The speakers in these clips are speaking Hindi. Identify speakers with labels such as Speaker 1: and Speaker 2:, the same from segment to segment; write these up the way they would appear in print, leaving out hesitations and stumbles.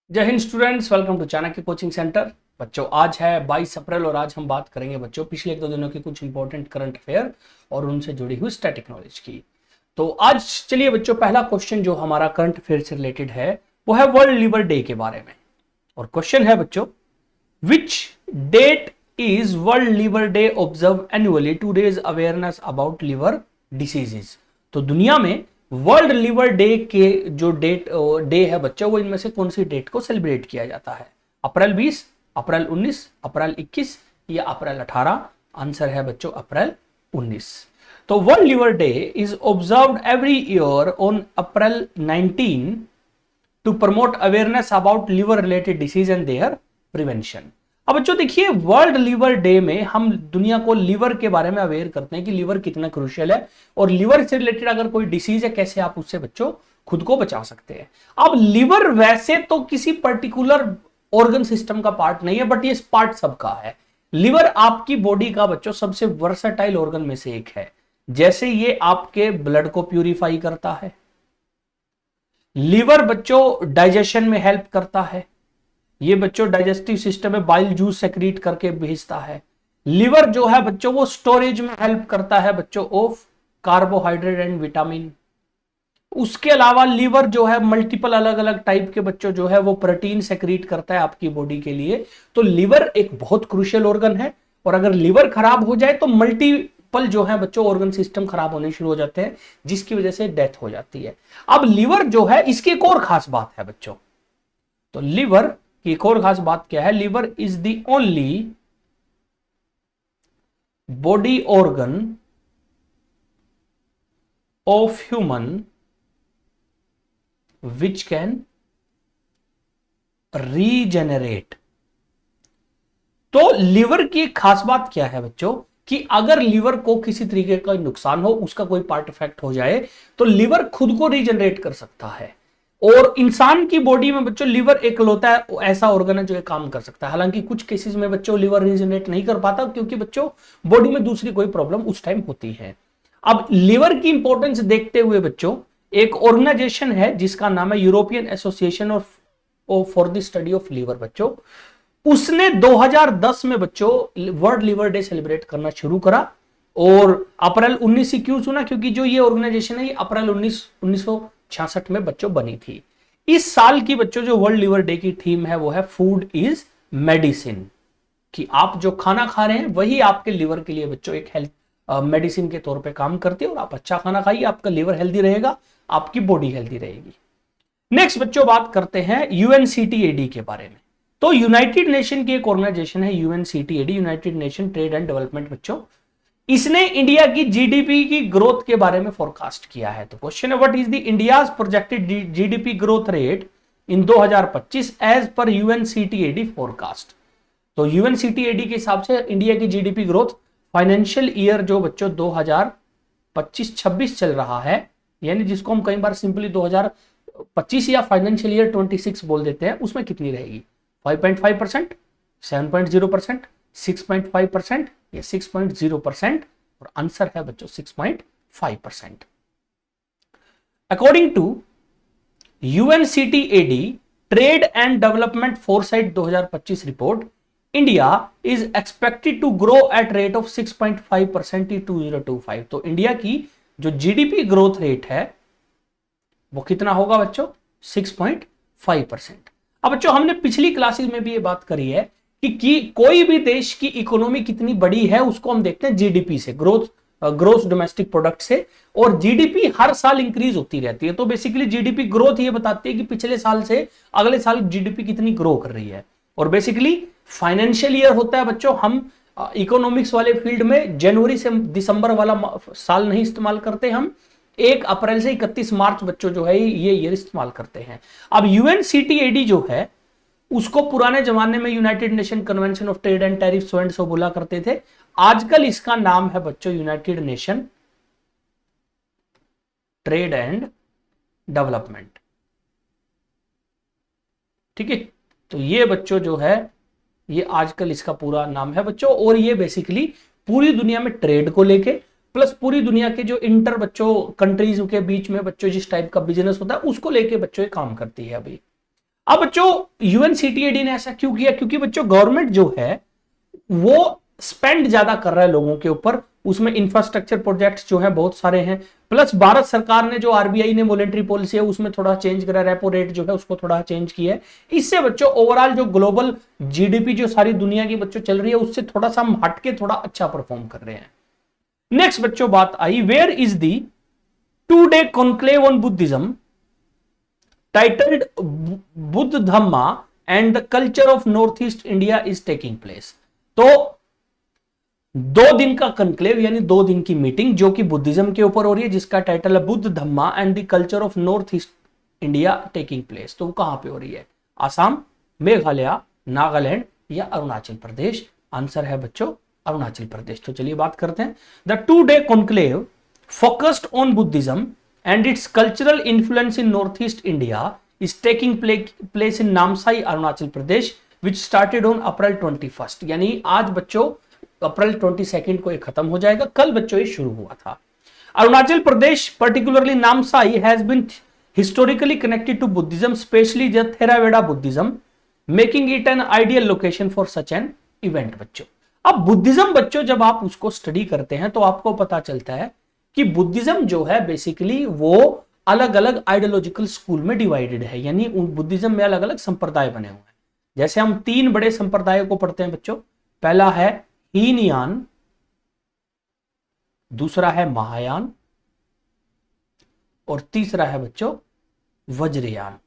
Speaker 1: जय Hind students, welcome to Chanakya coaching centre. बच्चों आज है 22 अप्रैल और आज हम बात करेंगे बच्चों पिछले एक दो दिनों की कुछ इंपॉर्टेंट करंट अफेयर और उनसे जुड़ी हुई स्टैटिक नॉलेज की। तो आज चलिए बच्चों, पहला क्वेश्चन जो हमारा करंट अफेयर से रिलेटेड है वो है वर्ल्ड लिवर डे के बारे में। और क्वेश्चन है बच्चों, which date is World Liver Day observe annually to raise awareness about liver diseases. तो दुनिया में वर्ल्ड लिवर डे के जो डे है बच्चों, वो इनमें से कौन सी डेट को सेलिब्रेट किया जाता है? अप्रैल 20, अप्रैल 19, अप्रैल 21 या अप्रैल 18? आंसर है बच्चों अप्रैल 19। तो World Liver Day is observed every year on April 19 to promote awareness about liver related disease and their prevention. अब बच्चों देखिए, वर्ल्ड लिवर डे में हम दुनिया को लिवर के बारे में अवेयर करते हैं कि लिवर कितना क्रूशियल है और लिवर से रिलेटेड अगर कोई डिसीज है कैसे आप उससे बच्चों खुद को बचा सकते हैं। अब लिवर वैसे तो किसी पर्टिकुलर ऑर्गन सिस्टम का पार्ट नहीं है, बट ये पार्ट सबका है। लिवर आपकी बॉडी का बच्चों सबसे वर्सेटाइल ऑर्गन में से एक है। जैसे ये आपके ब्लड को प्यूरिफाई करता है, लिवर बच्चों डाइजेशन में हेल्प करता है, ये बच्चों डाइजेस्टिव सिस्टम में बाइल जूस सेक्रीट करके भेजता है। लिवर जो है बच्चों वो स्टोरेज में हेल्प करता है बच्चों ऑफ कार्बोहाइड्रेट एंड विटामिन। उसके अलावा लिवर जो है मल्टीपल अलग अलग टाइप के बच्चों जो है वो प्रोटीन सेक्रीट करता है आपकी बॉडी के लिए। तो लिवर एक बहुत क्रूशियल ऑर्गन है और अगर लिवर खराब हो जाए तो मल्टीपल जो है बच्चों ऑर्गन सिस्टम खराब होने शुरू हो जाते हैं, जिसकी वजह से डेथ हो जाती है। अब लिवर जो है इसकी एक और खास बात है बच्चों। तो लिवर की एक और खास बात क्या है? Liver is the only body organ of human which can regenerate. तो लिवर की एक खास बात क्या है बच्चों कि अगर लिवर को किसी तरीके का नुकसान हो, उसका कोई पार्ट इफेक्ट हो जाए, तो लिवर खुद को रीजेनरेट कर सकता है। और इंसान की बॉडी में बच्चों लिवर एकलौता है ऐसा ऑर्गन है जो ये काम कर सकता है। हालांकि कुछ केसेस में बच्चों लिवर रीजनरेट नहीं कर पाता क्योंकि बच्चों बॉडी में दूसरी कोई प्रॉब्लम उस टाइम होती है। अब लिवर की इंपॉर्टेंस देखते हुए बच्चों एक ऑर्गेनाइजेशन है जिसका नाम है European association of for the study of liver. बच्चों उसने 2010 में बच्चों वर्ल्ड लिवर डे सेलिब्रेट करना शुरू करा। और अप्रैल 19 से क्यों चुना? क्योंकि जो ये ऑर्गेनाइजेशन है ये अप्रैल 1966 में बच्चों बनी थी। इस साल की बच्चों जो वर्ल्ड लिवर डे की थीम है वो है फूड इज मेडिसिन, कि आप जो खाना खा रहे हैं वही आपके लिवर के लिए बच्चों एक हेल्थ मेडिसिन के तौर पे काम करती है। और आप अच्छा खाना खाइए, आपका लिवर हेल्दी रहेगा, आपकी बॉडी हेल्दी रहेगी। नेक्स्ट बच्चों बात करते हैं यूएनसीटीएडी के बारे में। तो यूनाइटेड नेशन की एक ऑर्गेनाइजेशन है UNCTAD, united nation trade and development. बच्चों इसने इंडिया की जीडीपी की ग्रोथ के बारे में फोरकास्ट किया है। तो क्वेश्चन है, what is the India's projected GDP growth rate in 2025 as per UNCTAD forecast. तो यूएनसीटीएडी के हिसाब से इंडिया की जीडीपी ग्रोथ फाइनेंशियल ईयर जो बच्चों 2025-26 चल रहा है, यानी जिसको हम कई बार सिंपली 2025 या फाइनेंशियल ईयर 26 बोल देते हैं, उसमें कितनी रहेगी? 5.5%, 7.0%, 6.5% या 6.0%? और आंसर है बच्चों 6.5%। According to UNCTAD trade and development foresight 2025 report, India is expected to grow at rate of 6.5% in 2025। तो इंडिया की जो जीडीपी ग्रोथ रेट है वो कितना होगा बच्चों? 6.5%। अब बच्चों हमने पिछली क्लासेस में भी ये बात करी है कि कोई भी देश की इकोनॉमी कितनी बड़ी है उसको हम देखते हैं जीडीपी से, ग्रोस डोमेस्टिक प्रोडक्ट से। और जीडीपी हर साल इंक्रीज होती रहती है। तो बेसिकली जीडीपी ग्रोथ ये बताती है कि पिछले साल से अगले साल जीडीपी कितनी ग्रो कर रही है। और बेसिकली फाइनेंशियल ईयर होता है बच्चों, हम इकोनॉमिक्स वाले फील्ड में जनवरी से दिसंबर वाला साल नहीं इस्तेमाल करते, हम 1 अप्रैल से 31 मार्च बच्चों जो है ये ईयर इस्तेमाल करते हैं। अब यूएनसीटीएडी जो है उसको पुराने जमाने में United nation convention of trade and tariff so and so बोला करते थे। आजकल इसका नाम है बच्चों United nation trade and development. ठीक है, तो ये बच्चों जो है ये आजकल इसका पूरा नाम है बच्चों। और ये बेसिकली पूरी दुनिया में ट्रेड को लेके प्लस पूरी दुनिया के जो इंटर बच्चों कंट्रीज के बीच में बच्चों जिस टाइप का बिजनेस होता है उसको लेके बच्चों ये काम करती है। अभी अब बच्चों यूएनसीटीएडी ने ऐसा क्यों किया? क्योंकि बच्चों गवर्नमेंट जो है वो स्पेंड ज्यादा कर रहा है लोगों के ऊपर, उसमें इंफ्रास्ट्रक्चर प्रोजेक्ट्स जो है बहुत सारे हैं, प्लस भारत सरकार ने जो आरबीआई ने मॉनेटरी पॉलिसी है उसमें थोड़ा चेंज करा, रेपो रेट जो है उसको थोड़ा चेंज किया है। इससे बच्चों ओवरऑल जो ग्लोबल जीडीपी जो सारी दुनिया की बच्चों चल रही है उससे थोड़ा सा हम हटके थोड़ा अच्छा परफॉर्म कर रहे हैं। नेक्स्ट बच्चों बात आई, where is the 2-day conclave on Buddhism titled Buddha Dhamma and the culture of north east India is taking place. तो 2 दिन का कॉन्क्लेव यानी 2 दिन की मीटिंग जो कि बुद्धिज्म के ऊपर हो रही है, जिसका टाइटल है Buddha Dhamma and the culture of north east India taking place. तो वो कहां पे हो रही है? आसाम, मेघालय, नागालैंड या अरुणाचल प्रदेश? आंसर है बच्चों अरुणाचल प्रदेश। तो चलिए बात करते हैं। The 2-day conclave focused on Buddhism and it's cultural influence in north east India is taking place in Namsai Arunachal Pradesh which started on April 21, यानी आज बच्चों अप्रैल 22 को ये खत्म हो जाएगा, कल बच्चों ये शुरू हुआ था। Arunachal Pradesh particularly Namsai has been historically connected to Buddhism, specially the Theravada Buddhism, making it an ideal location for such an event. बच्चों अब बुद्धिज्म बच्चों जब आप उसको स्टडी करते हैं तो आपको पता चलता है कि बुद्धिज्म जो है बेसिकली वो अलग अलग आइडियोलॉजिकल स्कूल में डिवाइडेड है, यानी बुद्धिज्म में अलग अलग संप्रदाय बने हुए हैं। जैसे हम 3 बड़े संप्रदायों को पढ़ते हैं बच्चों, पहला है हीनयान, दूसरा है महायान और तीसरा है बच्चों वज्रयान।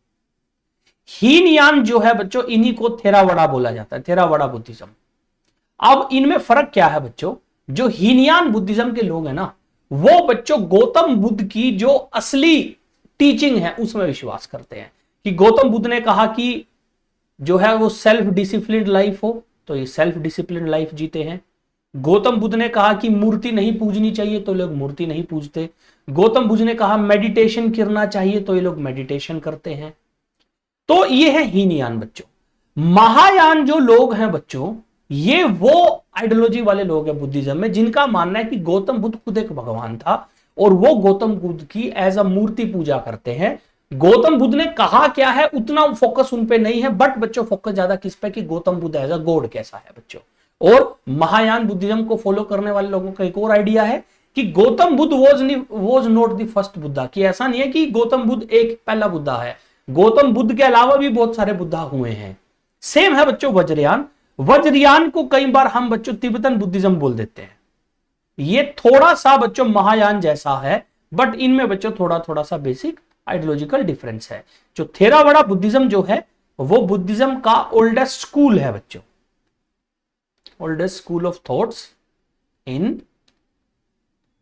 Speaker 1: हीनयान जो है बच्चों इन्हीं को थेरावाड़ा बोला जाता है, थेरावाड़ा बुद्धिज्म। अब इनमें फर्क क्या है बच्चों? जो हीनयान बुद्धिज्म के लोग हैं ना, वो बच्चों गौतम बुद्ध की जो असली टीचिंग है उसमें विश्वास करते हैं कि गौतम बुद्ध ने कहा कि जो है वो सेल्फ डिसिप्लिन लाइफ हो, तो ये सेल्फ डिसिप्लिन लाइफ जीते हैं। गौतम बुद्ध ने कहा कि मूर्ति नहीं पूजनी चाहिए, तो लोग मूर्ति नहीं पूजते। गौतम बुद्ध ने कहा मेडिटेशन करना चाहिए, तो ये लोग मेडिटेशन करते हैं। तो ये है हीनयान बच्चों। महायान जो लोग हैं बच्चों, ये वो आइडियोलॉजी वाले लोग हैं बुद्धिज्म में जिनका मानना है कि गौतम बुद्ध खुद एक भगवान था और वो गौतम बुद्ध की एज अ मूर्ति पूजा करते हैं। गौतम बुद्ध ने कहा क्या है उतना फोकस उन पे नहीं है, बट बच्चों फोकस ज्यादा किस पे कि Gautam Buddha as a god कैसा है बच्चों। और महायान बुद्धिज्म को फॉलो करने वाले लोगों का एक और आइडिया है कि Gautam Buddha was not the first Buddha, कि ऐसा नहीं है कि गौतम बुद्ध एक पहला बुद्धा है, गौतम बुद्ध के अलावा भी बहुत सारे बुद्धा हुए हैं। सेम है बच्चों वज्रयान। वज्रयान को कई बार हम बच्चों तिब्बतन बुद्धिज्म बोल देते हैं। ये थोड़ा सा बच्चों महायान जैसा है, बट इनमें बच्चों थोड़ा थोड़ा सा बेसिक आइडियोलॉजिकल डिफरेंस है। जो थेरावाड़ा बुद्धिज्म जो है वो बुद्धिज्म का ओल्डेस्ट स्कूल है बच्चों, oldest school of thoughts in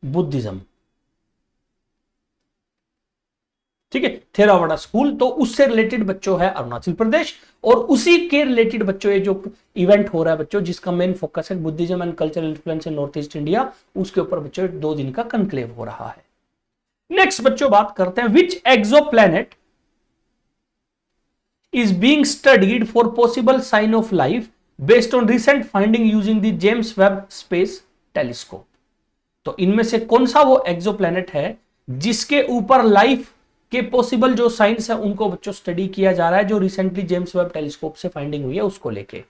Speaker 1: Buddhism. ठीक है, थेरावाड़ा स्कूल, तो उससे रिलेटेड बच्चों है अरुणाचल प्रदेश, और उसी के रिलेटेड बच्चों ये जो इवेंट हो रहा है बच्चों जिसका मेन फोकस है Buddhism and cultural influence in north east India, उसके ऊपर बच्चों 2 दिन का कॉन्क्लेव हो रहा है। नेक्स्ट बच्चों बात करते हैं, which exoplanet is being studied for possible sign of life based on recent finding using the James Webb space telescope. तो इनमें से कौन सा वो एक्सोप्लैनेट है जिसके ऊपर लाइफ के पॉसिबल जो साइंस है उनको बच्चों स्टडी किया जा रहा है, जो रिसेंटली जेम्स वेब टेलीस्कोप से फाइंडिंग हुई है उसको लेके।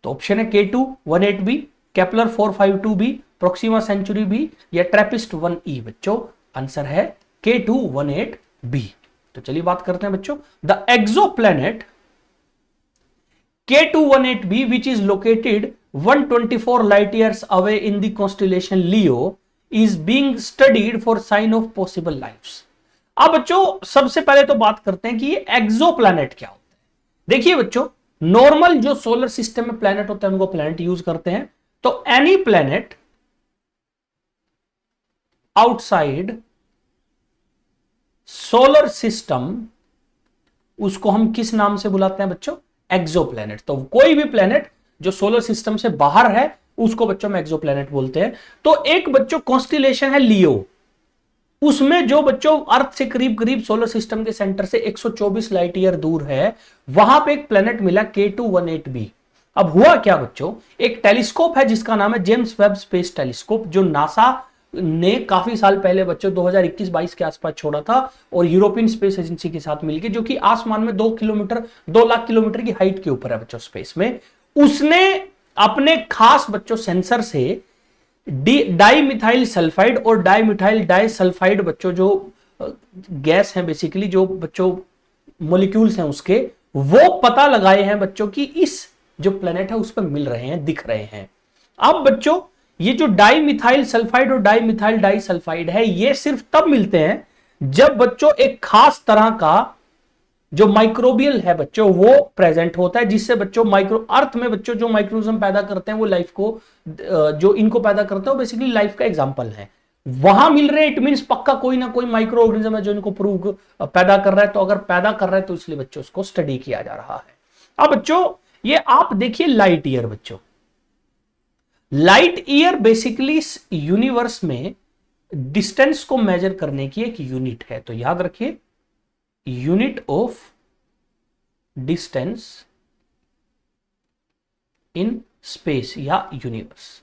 Speaker 1: तो ऑप्शन है K2-18b, Kepler 452b, Proxima Centauri B या ट्रैपिस्ट 1e। बच्चों आंसर है K2-18b। तो चलिए बात करते हैं बच्चों, the exoplanet K2-18b which is located 124 light years away in the constellation Leo is being studied for sign of possible lives। अब बच्चों सबसे पहले तो बात करते हैं कि ये एक्सोप्लैनेट क्या होता है। देखिए बच्चों, नॉर्मल जो सोलर सिस्टम में प्लैनेट होते हैं उनको प्लैनेट यूज करते हैं। तो any planet outside solar system उसको हम किस नाम से बुलाते हैं बच्चों? एक्सोप्लैनेट। तो कोई भी प्लैनेट जो सोलर सिस्टम से बाहर है उसको बच्चों में एक्सोप्लैनेट बोलते हैं। तो एक बच्चों कॉन्स्टिलेशन है लियो, उसमें जो बच्चों अर्थ से करीब करीब सोलर सिस्टम के सेंटर से 124 लाइट ईयर दूर है, वहां पे एक प्लैनेट मिला K2-18b। अब हुआ क्या बच्चों, एक टेलीस्कोप है जिसका नाम है जेम्स वेब स्पेस टेलीस्कोप, जो नासा ने काफी साल पहले बच्चों 2021-22 के आसपास छोड़ा था, और यूरोपियन स्पेस एजेंसी के साथ मिलकर, जो कि आसमान में 2 लाख किलोमीटर की हाइट के ऊपर है बच्चों स्पेस में, उसने अपने खास बच्चों सेंसर से डाई मिथाइल सल्फाइड और डाई मिथाइल डाई सल्फाइड बच्चों जो गैस है बेसिकली, जो बच्चों मोलिक्यूल्स हैं उसके, वो पता लगाए हैं बच्चों की इस जो प्लेनेट है उस पर मिल रहे हैं, दिख रहे हैं। अब बच्चों ये जो डाई मिथाइल सल्फाइड और डाई मिथाइल डाई सल्फाइड है, ये सिर्फ तब मिलते हैं जब बच्चों एक खास तरह का जो माइक्रोबियल है बच्चों वो प्रेजेंट होता है, जिससे बच्चों माइक्रो अर्थ में बच्चों जो माइक्रोनिज्म पैदा करते हैं वो लाइफ को, जो इनको पैदा करते हैं वो बेसिकली लाइफ का एग्जांपल है, वहां मिल रहे हैं। इट मींस पक्का कोई ना कोई माइक्रो ऑर्गेनिज्म है जो इनको प्रूव पैदा कर रहा है, तो अगर पैदा कर रहा है तो इसलिए बच्चों उसको स्टडी किया जा रहा है। अब बच्चों ये आप देखिए लाइट ईयर, बच्चों लाइट ईयर बेसिकली यूनिवर्स में डिस्टेंस को मेजर करने की एक यूनिट है, तो याद रखिए unit of distance in space या यूनिवर्स।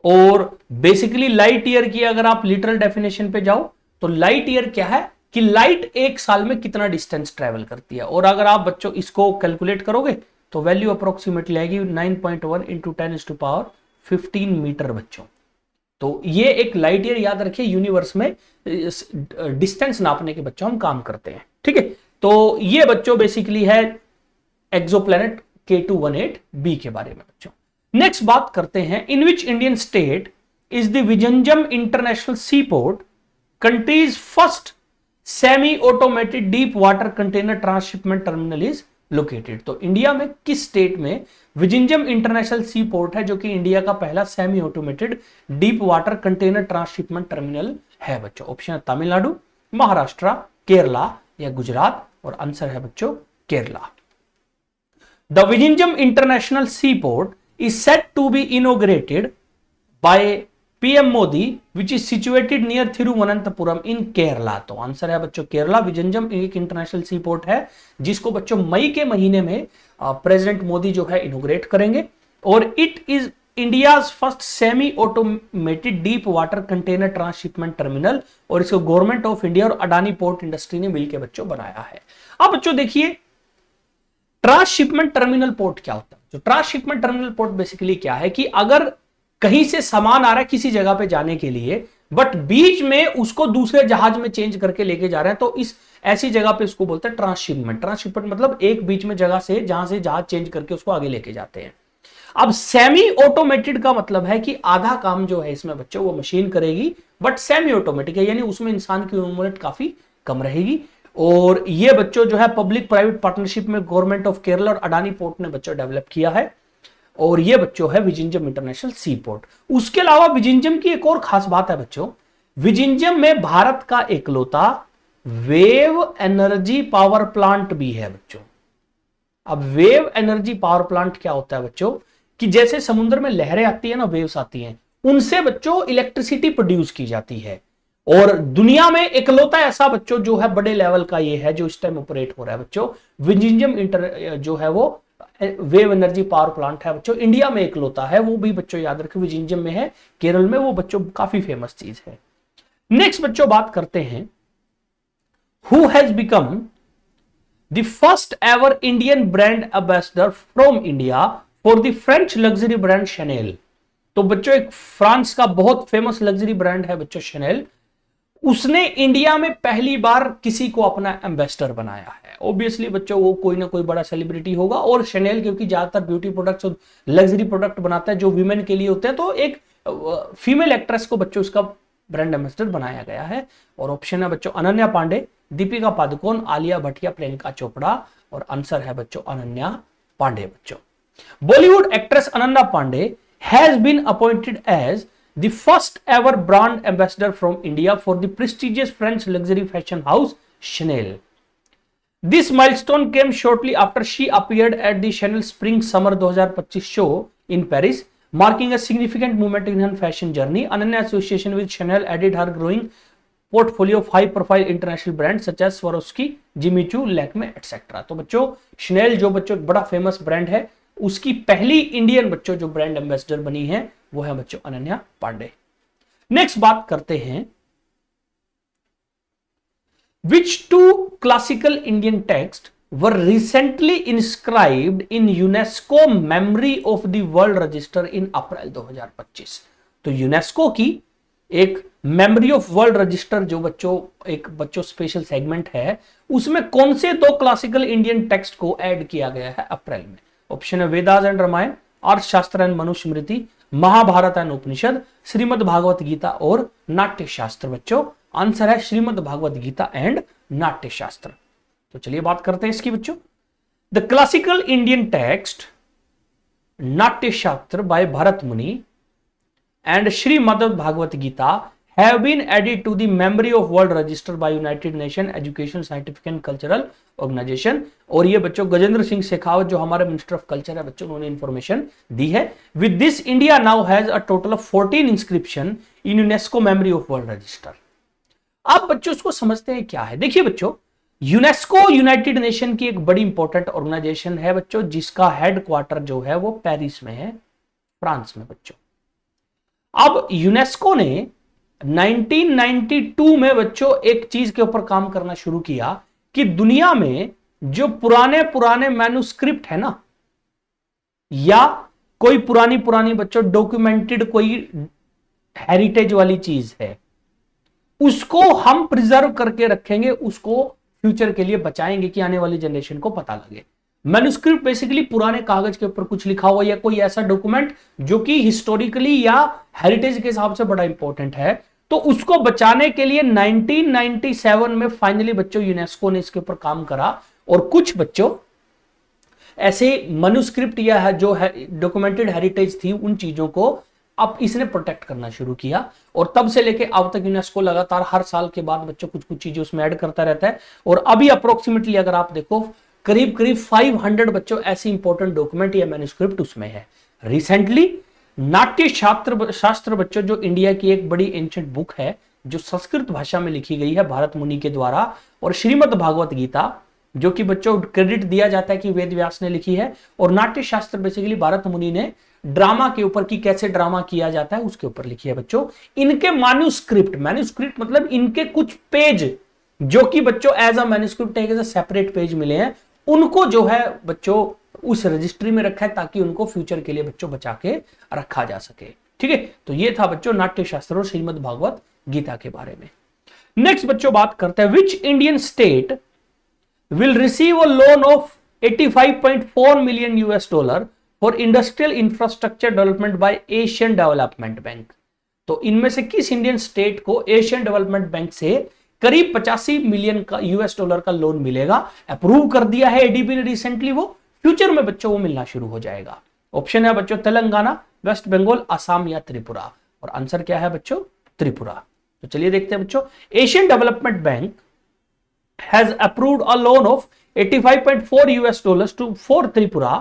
Speaker 1: और बेसिकली लाइट ईयर की अगर आप लिटरल डेफिनेशन पे जाओ तो लाइट ईयर क्या है कि लाइट एक साल में कितना डिस्टेंस ट्रेवल करती है, और अगर आप बच्चों इसको कैलकुलेट करोगे तो वैल्यू अप्रोक्सीमेटली आएगी 9.1 इंटू 10⁻15 मीटर बच्चों। तो ये एक लाइट ईयर याद रखिए, यूनिवर्स में डिस्टेंस नापने के बच्चों हम काम करते हैं, ठीक है। तो ये बच्चों बेसिकली है एक्सोप्लैनेट K218b के बारे में बच्चों। नेक्स्ट बात करते हैं, in which Indian state is the Vizhinjam international sea port country's first semi automated deep water container transshipment terminal is located. तो इंडिया में किस स्टेट में विजिंजम इंटरनेशनल सी पोर्ट है, जो कि इंडिया का पहला semi automated deep water container transshipment terminal है बच्चों। ऑप्शन है तमिलनाडु, महाराष्ट्र, केरला या गुजरात, और आंसर है बच्चों Kerala. The Vizhinjam international sea port is said to be inaugurated by PM Modi, which is situated near Thiruvananthapuram in Kerala। तो आंसर है बच्चों केरला। विजंजम एक इंटरनेशनल सी पोर्ट है जिसको बच्चों मई के महीने में प्रेसिडेंट मोदी जो है इनोग्रेट करेंगे, और it is India's first semi automated deep water container transshipment terminal, और इसको गवर्नमेंट ऑफ इंडिया और अडानी पोर्ट इंडस्ट्री ने मिलकर बच्चों बनाया है। अब बच्चों देखिए ट्रांसशिपमेंट टर्मिनल पोर्ट क्या होता है। जो ट्रांसशिपमेंट टर्मिनल पोर्ट बेसिकली क्या है कि अगर कहीं से सामान आ रहा है किसी जगह पे जाने के लिए, बट बीच में उसको दूसरे जहाज में चेंज करके लेके जा रहे हैं, तो इस ऐसी जगह पे उसको बोलते हैं ट्रांसशिपमेंट। ट्रांसशिपमेंट मतलब एक बीच में जगह से जहां से जहाज चेंज करके उसको आगे लेके जाते हैं। अब सेमी ऑटोमेटेड का मतलब है कि आधा काम जो है इसमें बच्चों वो मशीन करेगी, बट सेमी ऑटोमेटिक है, यानी उसमें इंसान की इन्वॉल्वमेंट काफी कम रहेगी। और ये बच्चों जो है पब्लिक प्राइवेट पार्टनरशिप में गवर्नमेंट ऑफ केरला और अडानी पोर्ट ने बच्चों डेवलप किया है, और ये बच्चों है विजिंजम इंटरनेशनल सी पोर्ट। उसके अलावा विजिंजम की एक और खास बात है बच्चों, विजिंजम में भारत का एकलौता वेव एनर्जी पावर प्लांट भी है बच्चों। अब वेव एनर्जी पावर प्लांट क्या होता है बच्चों कि जैसे समुद्र में लहरें आती है ना, वेव्स आती हैं, उनसे बच्चों इलेक्ट्रिसिटी प्रोड्यूस की जाती है, और दुनिया में एकलौता ऐसा बच्चों जो है बड़े लेवल का ये है जो इस टाइम ऑपरेट हो रहा है बच्चों। विजिंजम जो है वो वेव एनर्जी पावर प्लांट है बच्चों, इंडिया में एकलौता है, वो भी बच्चों याद रखें विजिंजम में है, केरल में, वो बच्चों काफी फेमस चीज है। नेक्स्ट बच्चों बात करते हैं, who has become the first ever Indian brand ambassador from India for the French luxury brand Chanel. तो बच्चों एक फ्रांस का बहुत फेमस लग्जरी ब्रांड है बच्चों शनेल, उसने इंडिया में पहली बार किसी को अपना एम्बेसडर बनाया है। ऑब्वियसली बच्चों वो कोई ना कोई बड़ा सेलिब्रिटी होगा, और शनेल क्योंकि ज्यादातर ब्यूटी प्रोडक्ट्स और लग्जरी प्रोडक्ट बनाता है जो वीमेन के लिए होते हैं, तो एक फीमेल एक्ट्रेस को बच्चों उसका ब्रांड एम्बेसडर बनाया गया है। और ऑप्शन है बच्चों अनन्या पांडे, दीपिका पादुकोण, आलिया भट्ट या प्रियंका चोपड़ा, और आंसर है बच्चों अनन्या पांडे बच्चों। Bollywood actress Ananya Pandey has been appointed as the first ever brand ambassador from India for the prestigious French luxury fashion house Chanel. This milestone came shortly after she appeared at the Chanel Spring Summer 2025 show in Paris, marking a significant moment in her fashion journey. Ananya's association with Chanel added her growing portfolio of high-profile international brands such as Swarovski, Jimmy Choo, Lakme, etc. तो बच्चों Chanel जो बच्चों एक बड़ा फेमस ब्रांड है, उसकी पहली इंडियन बच्चों जो ब्रांड एम्बेसडर बनी है वो है बच्चों अनन्या पांडे। नेक्स्ट बात करते हैं, which two classical Indian text were recently inscribed in UNESCO memory of the world register in अप्रैल 2025। तो यूनेस्को की एक मेमोरी ऑफ वर्ल्ड रजिस्टर जो बच्चों स्पेशल सेगमेंट है, उसमें कौन से दो क्लासिकल इंडियन टेक्स्ट को ऐड किया गया है अप्रैल में? ऑप्शन है वेदास एंड रामायण, अर्थशास्त्र एंड मनुस्मृति, महाभारत एंड उपनिषद, श्रीमद् भागवत गीता और नाट्य शास्त्र। बच्चों आंसर है श्रीमद् भागवत गीता एंड नाट्य शास्त्र। तो चलिए बात करते हैं इसकी बच्चों। द क्लासिकल इंडियन टेक्स्ट नाट्य शास्त्र by Bharat Muni and Shrimad Bhagavat Gita have been added to the Memory of World Register by United Nation Educational Scientific and Cultural Organization. और ये बच्चों गजेंद्र सिंह शेखावत जो हमारे मिनिस्टर ऑफ कल्चर है बच्चों, उन्होंने इंफॉर्मेशन दी है। With this India now has a total of 14 inscription in UNESCO memory of World register. अब बच्चों इसको समझते हैं क्या है। देखिए बच्चों, यूनेस्को यूनाइटेड नेशन की एक बड़ी इंपॉर्टेंट ऑर्गेनाइजेशन है बच्चों, जिसका हेडक्वार्टर जो है वो पेरिस में है, फ्रांस में बच्चों। अब यूनेस्को ने 1992 में बच्चों एक चीज के ऊपर काम करना शुरू किया कि दुनिया में जो पुराने पुराने मैन्युस्क्रिप्ट है ना, या कोई पुरानी बच्चों डॉक्यूमेंटेड कोई हेरिटेज वाली चीज है, उसको हम प्रिजर्व करके रखेंगे, उसको फ्यूचर के लिए बचाएंगे कि आने वाली जनरेशन को पता लगे। मैन्युस्क्रिप्ट बेसिकली पुराने कागज के ऊपर कुछ लिखा हुआ या कोई ऐसा डॉक्यूमेंट जो कि हिस्टोरिकली या हेरिटेज के हिसाब से बड़ा इंपॉर्टेंट है, तो उसको बचाने के लिए 1997 में फाइनली बच्चों यूनेस्को ने इसके ऊपर काम करा। और कुछ बच्चों ऐसे मैन्युस्क्रिप्ट या जो है डॉक्यूमेंटेड हेरिटेज थी, उन चीजों को अब इसने प्रोटेक्ट करना शुरू किया। और तब से लेके अब तक यूनेस्को लगातार हर साल के बाद बच्चों कुछ चीजें उसमें ऐड करता रहता है। और अभी अप्रोक्सीमेटली अगर आप देखो करीब 500 बच्चों ऐसी इंपॉर्टेंट डॉक्यूमेंट या मैन्युस्क्रिप्ट उसमें है। रिसेंटली नाट्य शास्त्र बच्चों जो इंडिया की एक बड़ी एंशिएंट बुक है, जो संस्कृत भाषा में लिखी गई है भरत मुनि के द्वारा, और श्रीमद् भागवत गीता जो कि बच्चों क्रेडिट दिया जाता है कि वेद व्यास ने लिखी है, और नाट्य शास्त्र बेसिकली भरत मुनि ने ड्रामा के ऊपर कि कैसे ड्रामा किया जाता है उसके ऊपर लिखी है बच्चों। इनके मैन्युस्क्रिप्ट मतलब इनके कुछ पेज जो कि बच्चों as a manuscript as a separate page मिले हैं, उनको जो है बच्चों उस रजिस्ट्री में रखा है ताकि उनको फ्यूचर के लिए बच्चों बचा के रखा जा सके। ठीक है, तो ये था बच्चों नाट्य शास्त्र और श्रीमद् भागवत गीता के बारे में। नेक्स्ट बच्चों बात करते हैं, विच Indian state will receive a loan of 85.4 million $US for industrial infrastructure development by Asian development bank. तो इनमें से किस इंडियन स्टेट को एशियन डेवलपमेंट बैंक से करीब 85 मिलियन का $US का लोन मिलेगा? अप्रूव कर दिया है एडीबी ने रिसेंटली, वो फ्यूचर में बच्चों वो मिलना शुरू हो जाएगा। ऑप्शन है बच्चों तेलंगाना, वेस्ट बंगाल, असम या त्रिपुरा। और आंसर क्या है बच्चों? त्रिपुरा। तो चलिए देखते हैं बच्चों, Asian development bank has approved a loan of 85.4 $US to for Tripura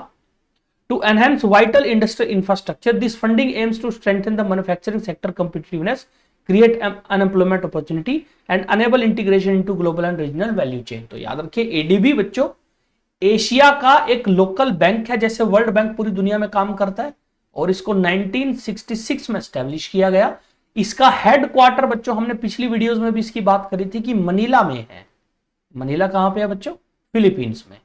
Speaker 1: to enhance vital industrial infrastructure. This funding aims to strengthen the manufacturing sector competitiveness, create unemployment opportunity and enable integration into global and regional value chain. तो याद रखिए एडीबी बच्चों एशिया का एक लोकल बैंक है, जैसे वर्ल्ड बैंक पूरी दुनिया में काम करता है, और इसको 1966 में एस्टेब्लिश किया गया। इसका हेडक्वार्टर बच्चों हमने पिछली वीडियोस में भी इसकी बात करी थी कि मनीला में है। मनीला कहां पे है बच्चों? फिलीपींस में।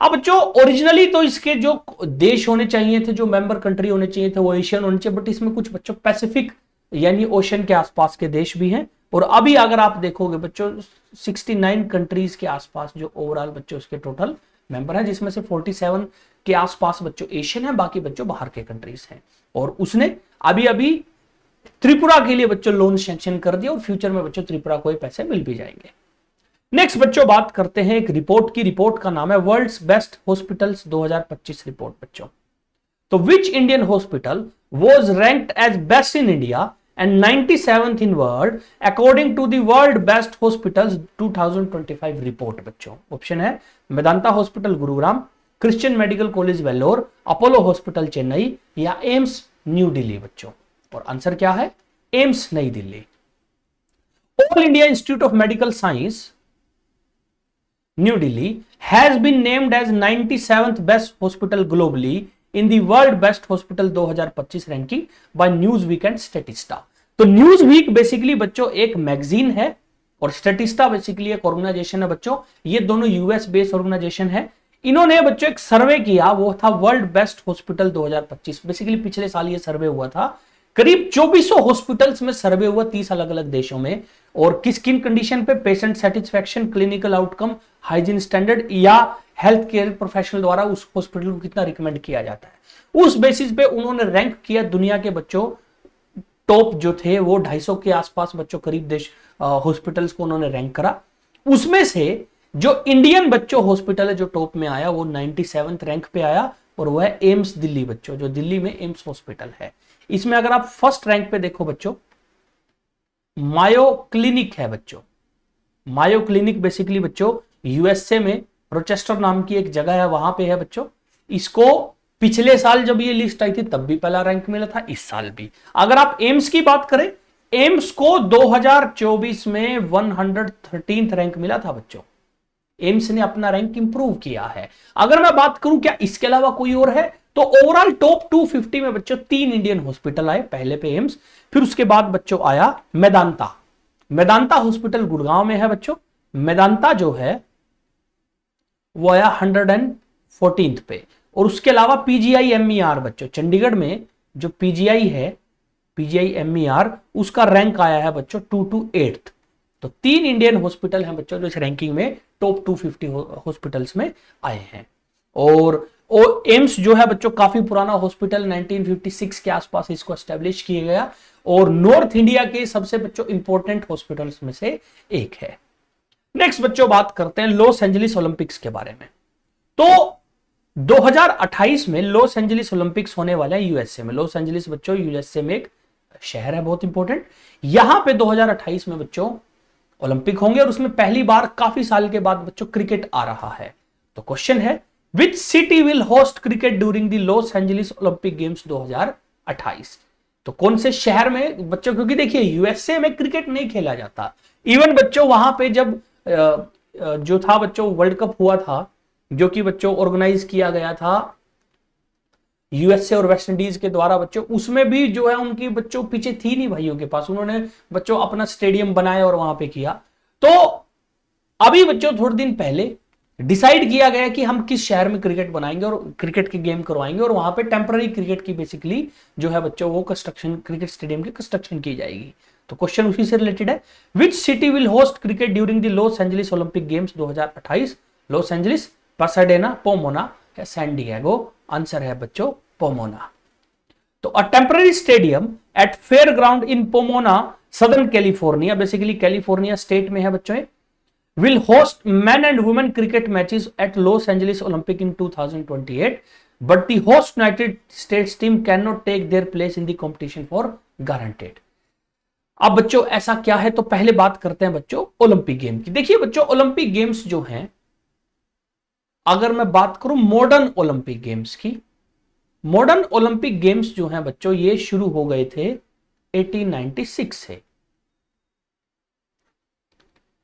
Speaker 1: अब बच्चों ओरिजिनली तो इसके जो देश होने चाहिए थे, जो मेंबर कंट्री होने चाहिए थे, वो एशियन होने चाहिए, बट इसमें कुछ बच्चों पैसिफिक यानी ओशन के आसपास के देश भी हैं। और अभी अगर आप देखोगे बच्चों 69 कंट्रीज के आसपास जो ओवरऑल बच्चों इसके टोटल मेंबर हैं, जिसमें से 47 के आसपास बच्चों एशियन है, बाकी बच्चों बाहर के कंट्रीज हैं। और उसने अभी त्रिपुरा के लिए बच्चों लोन सैंक्शन कर दिया, और फ्यूचर में बच्चों त्रिपुरा को पैसे मिल भी जाएंगे। नेक्स्ट बच्चों बात करते हैं एक रिपोर्ट की। रिपोर्ट का नाम है वर्ल्ड्स बेस्ट हॉस्पिटल्स 2025 रिपोर्ट बच्चों। तो which Indian hospital was ranked as best in India and 97th in world according to the world best hospitals 2025 report बच्चों। ऑप्शन है Medanta hospital Gurugram, Christian Medical College Vellore, Apollo hospital Chennai या एम्स न्यू दिल्ली बच्चों। और आंसर क्या है? एम्स नई Delhi. All India institute of medical science New Delhi has been named as 97th best hospital globally in the world best hospital 2025 ranking by Newsweek and Statista. तो न्यूज वीक बेसिकली बच्चों एक मैगजीन है और स्टेटिस्टा बेसिकली एक ऑर्गेनाइजेशन है बच्चों, ये दोनों यूएस बेस्ड ऑर्गेनाइजेशन है। इन्होंने बच्चों एक सर्वे किया, वो था वर्ल्ड बेस्ट हॉस्पिटल 2025। बेसिकली पिछले साल ये सर्वे हुआ था, करीब 2400 हॉस्पिटल्स में सर्वे हुआ 30 अलग अलग देशों में, और किस किन कंडीशन पे, patient satisfaction, clinical outcome, hygiene standard या हेल्थ केयर प्रोफेशनल द्वारा उस हॉस्पिटल को कितना रिकमेंड किया जाता है। उस बेसिस पे उन्होंने रैंक किया दुनिया के बच्चों, टॉप जो थे वो 250 के आसपास बच्चों करीब देश हॉस्पिटल्स को उन्होंने रैंक करा। उसमें से जो इंडियन बच्चों हॉस्पिटल है जो टॉप में आया वो 97th रैंक पे आया, और वो है एम्स दिल्ली बच्चों, जो दिल्ली में एम्स हॉस्पिटल है। इसमें अगर आप फर्स्ट रैंक पे देखो बच्चों, मायो क्लिनिक है बच्चों। मायो क्लिनिक बेसिकली बच्चों यूएसए में रोचेस्टर नाम की एक जगह है, वहां पे है बच्चों। इसको पिछले साल जब ये लिस्ट आई थी तब भी पहला रैंक मिला था, इस साल भी। अगर आप एम्स की बात करें, एम्स को 2024 में 113th रैंक मिला था बच्चों। एम्स ने अपना रैंक इंप्रूव किया है। अगर मैं बात करूं क्या इसके अलावा कोई और है, तो ओवरऑल टॉप 250 में बच्चों 3 इंडियन हॉस्पिटल आए, पहले पे एम्स, फिर उसके बाद बच्चों आया मेदांता। मेदांता हॉस्पिटल गुड़गांव में है बच्चों। मेदांता जो है वो आया 114th पे, और उसके अलावा पीजीआई एमईआर बच्चों, चंडीगढ़ में जो पीजीआई है, पीजीआई एमईआर, उसका रैंक आया है बच्चों 2 to 8th। तो 3 इंडियन हॉस्पिटल हैं बच्चों जो इस रैंकिंग में टॉप 250 हॉस्पिटल्स में आए हैं। और एम्स जो है बच्चों काफी पुराना हॉस्पिटल, 1956 के आसपास इसको एस्टेब्लिश किया गया, और नॉर्थ इंडिया के सबसे बच्चों इंपॉर्टेंट हॉस्पिटल्स में से एक है। नेक्स्ट बच्चों बात करते हैं लॉस एंजलिस ओलंपिक्स के बारे में। तो 2028 में लॉस एंजलिस ओलंपिक्स होने वाले हैं यूएसए में। लॉस एंजलिस बच्चों यूएसए में एक शहर है बहुत इंपॉर्टेंट। यहां पे 2028 में बच्चों ओलंपिक होंगे, और उसमें पहली बार काफी साल के बाद बच्चों क्रिकेट आ रहा है। तो क्वेश्चन है, which city will host cricket during the Los Angeles Olympic games 2028? तो कौन से शहर में बच्चों, क्योंकि देखिए यूएसए में क्रिकेट नहीं खेला जाता। इवन बच्चों वहां पे जब जो था बच्चों वर्ल्ड कप हुआ था, जो कि बच्चों ऑर्गेनाइज किया गया था यूएसए और वेस्ट इंडीज के द्वारा बच्चों, उसमें भी जो है उनकी बच्चों पीछे थी नहीं भाइयों के पास, उन्होंने बच्चों अपना स्टेडियम बनाया और वहां पे किया। तो अभी बच्चों थोड़े दिन पहले डिसाइड किया गया कि हम किस शहर में क्रिकेट बनाएंगे और क्रिकेट के गेम करवाएंगे, और वहां पे टेम्पररी क्रिकेट की बेसिकली जो है बच्चों वो कंस्ट्रक्शन, क्रिकेट स्टेडियम की कंस्ट्रक्शन की जाएगी। तो क्वेश्चन उसी से रिलेटेड है, which city will host cricket during the Los Angeles Olympic games 2028? Los Angeles, Pasadena, Pomona या सैन डिएगो? आंसर है बच्चों पोमोना। तो a temporary stadium at fair ground in Pomona, southern California, basically California state में है बच्चों, will host men and women cricket matches at Los Angeles Olympic in 2028, but the host United States team cannot take their place in the competition for guaranteed। अब बच्चों ऐसा क्या है, तो पहले बात करते हैं बच्चों ओलंपिक गेम की। देखिए बच्चों ओलंपिक गेम्स जो हैं, अगर मैं बात करूं मॉडर्न ओलंपिक गेम्स की, मॉडर्न ओलंपिक गेम्स जो हैं बच्चों ये शुरू हो गए थे 1896 से।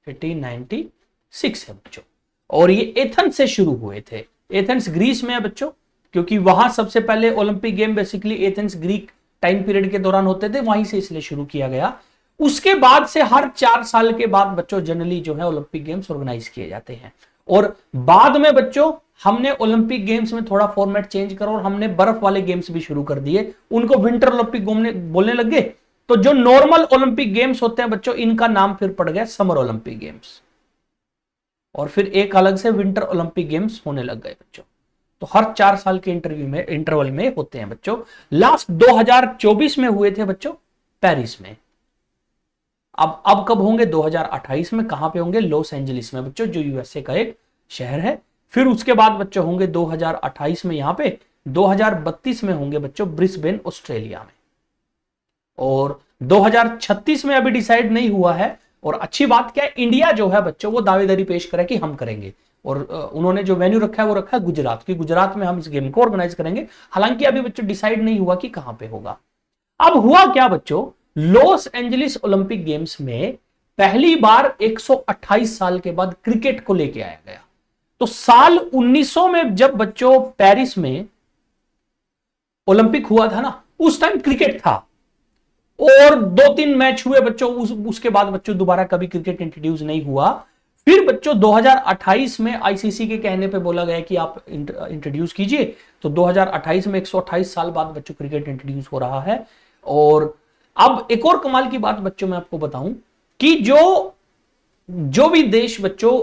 Speaker 1: 1896 है बच्चों, और ये एथेंस से शुरू हुए थे। एथेंस ग्रीस में है बच्चों, क्योंकि वहां सबसे पहले Olympic game basically Athens Greek time period के दौरान होते थे, वहीं से इसलिए शुरू किया गया। उसके बाद से हर 4 साल के बाद बच्चों जनरली जो है ओलंपिक गेम्स ऑर्गेनाइज किए जाते हैं। और बाद में बच्चों हमने ओलंपिक गेम्स में थोड़ा फॉर्मेट चेंज करा और हमने बर्फ वाले गेम्स भी शुरू कर दिए, उनको विंटर ओलंपिक बोलने लग गए। तो जो नॉर्मल ओलंपिक गेम्स होते हैं बच्चों, इनका नाम फिर पड़ गया समर ओलंपिक गेम्स, और फिर एक अलग से विंटर ओलंपिक गेम्स होने लग गए बच्चों। तो हर 4 साल के इंटरवल में होते हैं बच्चों। लास्ट 2024 में हुए थे बच्चों पेरिस में। अब कब होंगे? 2028 में। कहां पे होंगे? लॉस एंजलिस में बच्चों, जो यूएसए का एक शहर है। फिर उसके बाद बच्चों होंगे 2028 में यहां पे, 2032 में होंगे बच्चों ब्रिस्बेन ऑस्ट्रेलिया में, और 2036 में अभी डिसाइड नहीं हुआ है। और अच्छी बात क्या है, इंडिया जो है बच्चों वो दावेदारी पेश करे कि हम करेंगे, और उन्होंने जो वेन्यू रखा है वो रखा है गुजरात की, गुजरात में हम इस गेम को ऑर्गेनाइज करेंगे। हालांकि अभी बच्चों डिसाइड नहीं हुआ कि कहां पे होगा। अब हुआ क्या बच्चों, लॉस एंजलिस ओलंपिक गेम्स में पहली बार 128 साल के बाद क्रिकेट को लेके आया गया। तो साल 1900 में जब बच्चों पेरिस में ओलंपिक हुआ था ना, उस टाइम क्रिकेट था, और 2-3 मैच हुए बच्चों, उसके बाद बच्चों दोबारा कभी क्रिकेट इंट्रोड्यूस नहीं हुआ। फिर बच्चों 2028 में आईसीसी के कहने पे बोला गया कि आप इंट्रोड्यूस कीजिए, तो 2028 में 128 साल बाद बच्चों क्रिकेट इंट्रोड्यूस हो रहा है। और अब एक और कमाल की बात बच्चों मैं आपको बताऊं कि जो भी देश बच्चों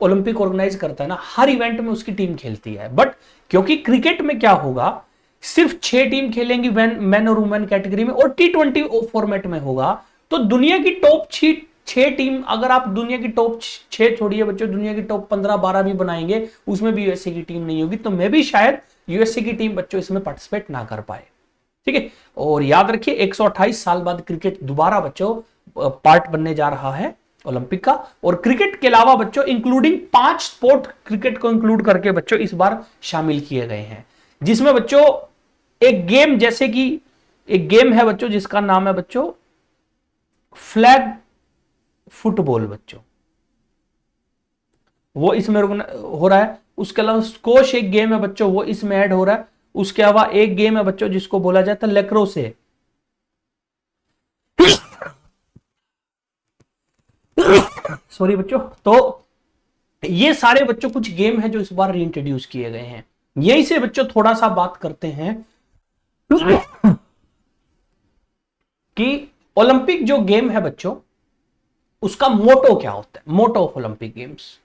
Speaker 1: ओलंपिक ऑर्गेनाइज करता है ना, हर इवेंट में उसकी टीम खेलती है, बट क्योंकि क्रिकेट में क्या होगा, सिर्फ 6 टीम खेलेंगी मैन और वुमेन कैटेगरी में, और T20 फॉर्मेट में होगा, तो दुनिया की टॉप 6 टीम, अगर आप दुनिया की टॉप 6 छोड़िए बच्चों, दुनिया की टॉप 15-12 भी बनाएंगे, उसमें भी यूएसए की टीम नहीं होगी, तो मैं भी शायद यूएसए की टीम बच्चों इसमें पार्टिसिपेट ना कर पाए। ठीक है, और याद रखिए 128 साल बाद क्रिकेट दोबारा बच्चों पार्ट बनने जा रहा है ओलंपिक का। और क्रिकेट के अलावा बच्चों इंक्लूडिंग 5 स्पोर्ट क्रिकेट को इंक्लूड करके बच्चों इस बार शामिल किए गए हैं, जिसमें बच्चों एक गेम, जैसे कि एक गेम है बच्चों जिसका नाम है बच्चों फ्लैग फुटबॉल बच्चों, वो इसमें हो रहा है। उसके अलावा स्कोश एक गेम है बच्चों, वो इसमें ऐड हो रहा है। उसके अलावा एक गेम है बच्चों जिसको बोला जाता है लेक्रोसे, सॉरी बच्चों। तो ये सारे बच्चों कुछ गेम है जो इस बार रीइंट्रोड्यूस किए गए हैं। यहीं से बच्चों थोड़ा सा बात करते हैं कि ओलंपिक जो गेम है बच्चों, उसका मोटो क्या होता है, मोटो ऑफ ओलंपिक गेम्स।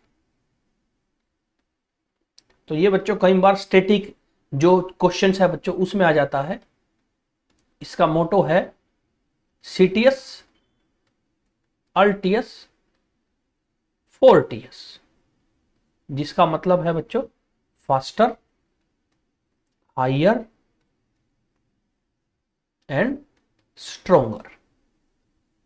Speaker 1: तो ये बच्चों कई बार स्टैटिक जो क्वेश्चंस है बच्चों उसमें आ जाता है। इसका मोटो है सीटीएस अल्टीएस फोर्टीएस, जिसका मतलब है बच्चों फास्टर, हायर एंड स्ट्रोंगर।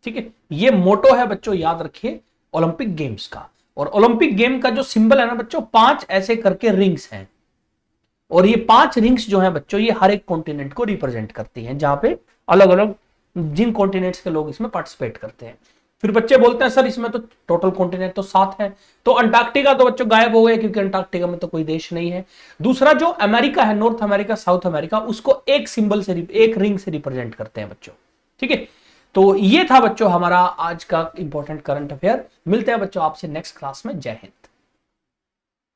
Speaker 1: ठीक है, ये मोटो है बच्चों, याद रखिए ओलंपिक गेम्स का। और ओलंपिक गेम का जो सिंबल है ना बच्चों, 5 ऐसे करके रिंग्स हैं, और ये 5 रिंग्स जो हैं बच्चों, ये हर एक कॉन्टिनेंट को रिप्रेजेंट करती हैं, जहां पे अलग अलग जिन कॉन्टिनेंट्स के लोग इसमें पार्टिसिपेट करते हैं। फिर बच्चे बोलते हैं सर इसमें तो टोटल कॉन्टिनेंट तो 7 है, तो अंटार्कटिका तो बच्चों गायब हो गए, क्योंकि अंटार्कटिका में तो कोई देश नहीं है। दूसरा जो अमेरिका है, नॉर्थ अमेरिका, साउथ अमेरिका, उसको एक सिंबल से, एक रिंग से रिप्रेजेंट करते हैं बच्चों। ठीक है, तो ये था बच्चों हमारा आज का इंपॉर्टेंट करंट अफेयर। मिलते हैं बच्चों आपसे नेक्स्ट क्लास में। जय हिंद।